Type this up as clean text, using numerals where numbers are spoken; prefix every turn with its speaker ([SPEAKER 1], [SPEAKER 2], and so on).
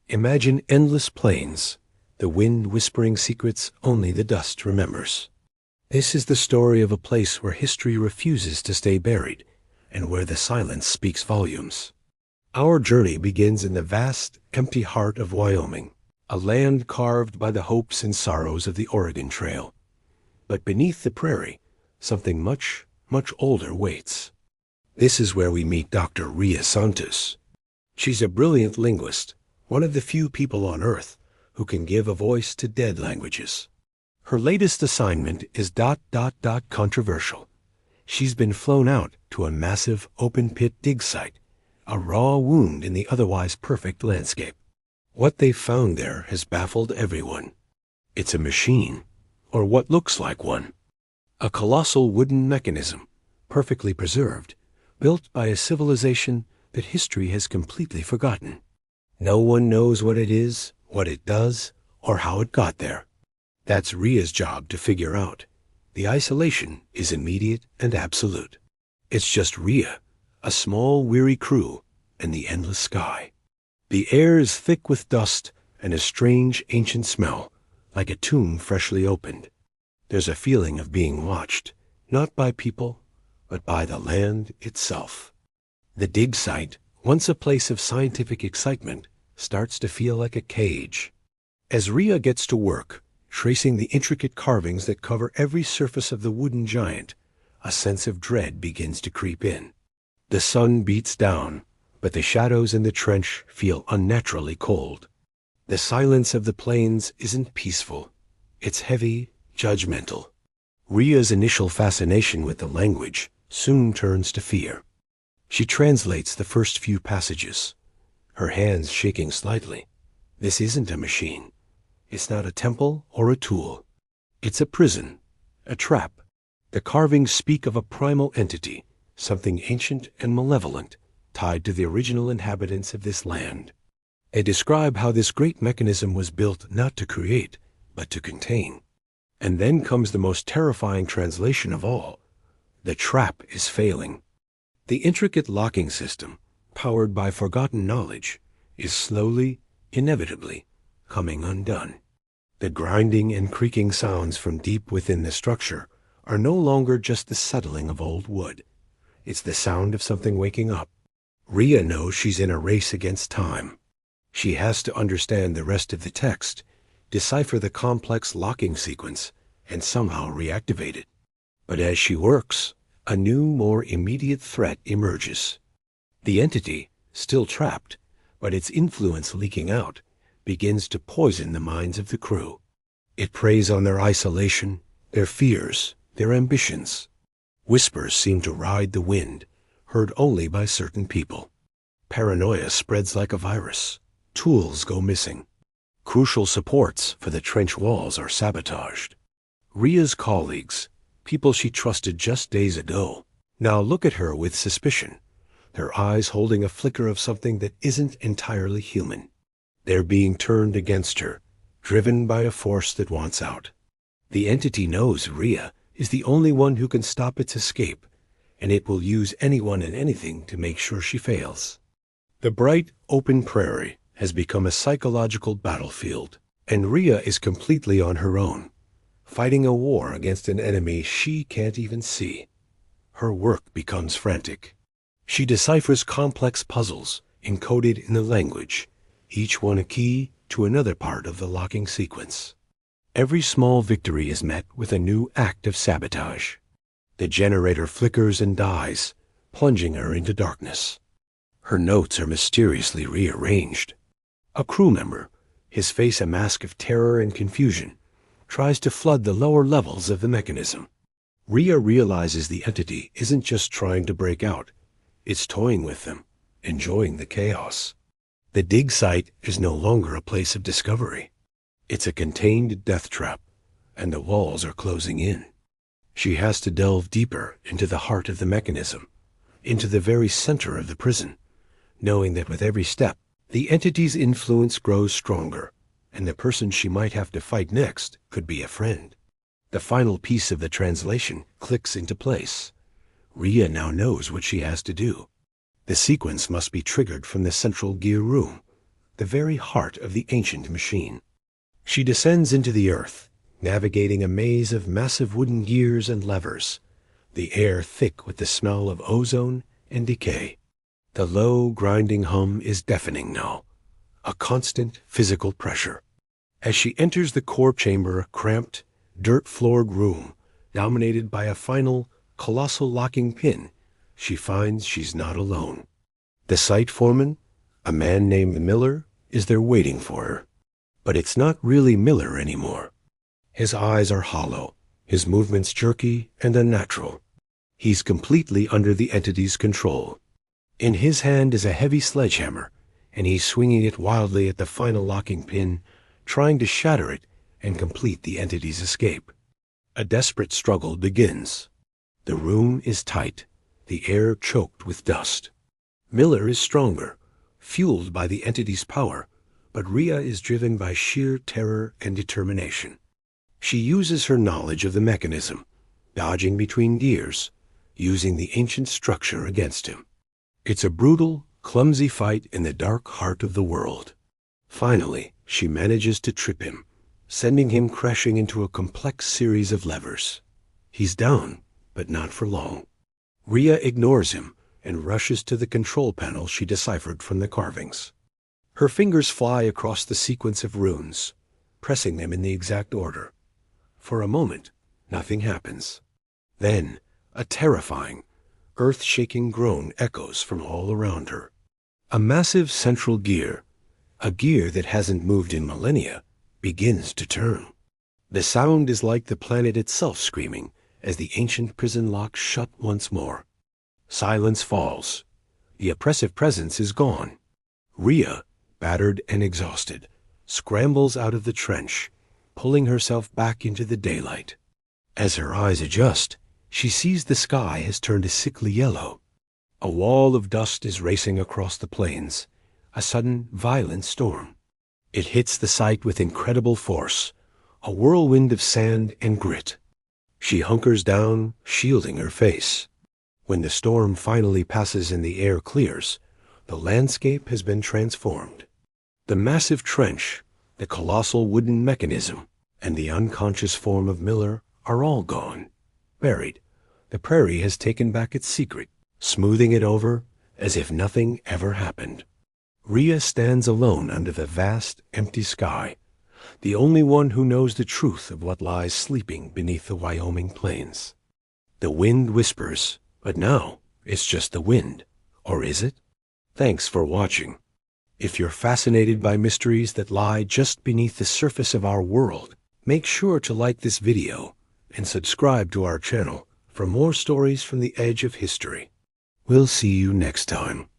[SPEAKER 1] Imagine endless plains, the wind whispering secrets only the dust remembers. This is the story of a place where history refuses to stay buried, and where the silence speaks volumes. Our journey begins in the vast, empty heart of Wyoming, a land carved by the hopes and sorrows of the Oregon Trail. But beneath the prairie, something much, much older waits. This is where we meet Dr. Rhea Santos. She's a brilliant linguist, one of the few people on Earth who can give a voice to dead languages. Her latest assignment is ... controversial. She's been flown out to a massive open-pit dig site, a raw wound in the otherwise perfect landscape. What they've found there has baffled everyone. It's a machine, or what looks like one. A colossal wooden mechanism, perfectly preserved, built by a civilization that history has completely forgotten. No one knows what it is, what it does, or how it got there. That's Rhea's job to figure out. The isolation is immediate and absolute. It's just Rhea, a small, weary crew, and the endless sky. The air is thick with dust and a strange, ancient smell, like a tomb freshly opened. There's a feeling of being watched, not by people, but by the land itself. The dig site, once a place of scientific excitement, starts to feel like a cage. As Rhea gets to work, tracing the intricate carvings that cover every surface of the wooden giant, a sense of dread begins to creep in. The sun beats down, but the shadows in the trench feel unnaturally cold. The silence of the plains isn't peaceful. It's heavy, judgmental. Rhea's initial fascination with the language soon turns to fear. She translates the first few passages, her hands shaking slightly. This isn't a machine. It's not a temple or a tool. It's a prison, a trap. The carvings speak of a primal entity, something ancient and malevolent, tied to the original inhabitants of this land. They describe how this great mechanism was built not to create, but to contain. And then comes the most terrifying translation of all. The trap is failing. The intricate locking system, powered by forgotten knowledge, is slowly, inevitably, coming undone. The grinding and creaking sounds from deep within the structure are no longer just the settling of old wood. It's the sound of something waking up. Rhea knows she's in a race against time. She has to understand the rest of the text, decipher the complex locking sequence, and somehow reactivate it. But as she works, a new, more immediate threat emerges. The entity, still trapped, but its influence leaking out, begins to poison the minds of the crew. It preys on their isolation, their fears, their ambitions. Whispers seem to ride the wind, heard only by certain people. Paranoia spreads like a virus. Tools go missing. Crucial supports for the trench walls are sabotaged. Rhea's colleagues, people she trusted just days ago, now look at her with suspicion, their eyes holding a flicker of something that isn't entirely human. They're being turned against her, driven by a force that wants out. The entity knows Rhea is the only one who can stop its escape, and it will use anyone and anything to make sure she fails. The bright, open prairie has become a psychological battlefield, and Rhea is completely on her own, fighting a war against an enemy she can't even see. Her work becomes frantic. She deciphers complex puzzles encoded in the language, each one a key to another part of the locking sequence. Every small victory is met with a new act of sabotage. The generator flickers and dies, plunging her into darkness. Her notes are mysteriously rearranged. A crew member, his face a mask of terror and confusion, tries to flood the lower levels of the mechanism. Rhea realizes the entity isn't just trying to break out. It's toying with them, enjoying the chaos. The dig site is no longer a place of discovery. It's a contained death trap, and the walls are closing in. She has to delve deeper into the heart of the mechanism, into the very center of the prison, knowing that with every step, the entity's influence grows stronger, and the person she might have to fight next could be a friend. The final piece of the translation clicks into place. Rhea now knows what she has to do. The sequence must be triggered from the central gear room, the very heart of the ancient machine. She descends into the earth, navigating a maze of massive wooden gears and levers, the air thick with the smell of ozone and decay. The low, grinding hum is deafening now, a constant physical pressure. As she enters the core chamber, a cramped, dirt-floored room, dominated by a final, colossal locking pin, she finds she's not alone. The site foreman, a man named Miller, is there waiting for her. But it's not really Miller anymore. His eyes are hollow, his movements jerky and unnatural. He's completely under the entity's control. In his hand is a heavy sledgehammer, and he's swinging it wildly at the final locking pin, trying to shatter it and complete the entity's escape. A desperate struggle begins. The room is tight, the air choked with dust. Miller is stronger, fueled by the entity's power, but Rhea is driven by sheer terror and determination. She uses her knowledge of the mechanism, dodging between gears, using the ancient structure against him. It's a brutal, clumsy fight in the dark heart of the world. Finally, she manages to trip him, sending him crashing into a complex series of levers. He's down, but not for long. Rhea ignores him and rushes to the control panel she deciphered from the carvings. Her fingers fly across the sequence of runes, pressing them in the exact order. For a moment, nothing happens. Then, a terrifying, earth-shaking groan echoes from all around her. A massive central gear, a gear that hasn't moved in millennia, begins to turn. The sound is like the planet itself screaming as the ancient prison locks shut once more. Silence falls. The oppressive presence is gone. Rhea, battered and exhausted, scrambles out of the trench, pulling herself back into the daylight. As her eyes adjust, she sees the sky has turned a sickly yellow. A wall of dust is racing across the plains, a sudden, violent storm. It hits the site with incredible force, a whirlwind of sand and grit. She hunkers down, shielding her face. When the storm finally passes and the air clears, the landscape has been transformed. The massive trench, the colossal wooden mechanism, and the unconscious form of Miller are all gone, buried. The prairie has taken back its secret, smoothing it over as if nothing ever happened. Rhea stands alone under the vast, empty sky, the only one who knows the truth of what lies sleeping beneath the Wyoming plains. The wind whispers, but now it's just the wind. Or is it? Thanks for watching. If you're fascinated by mysteries that lie just beneath the surface of our world, make sure to like this video and subscribe to our channel for more stories from the edge of history. We'll see you next time.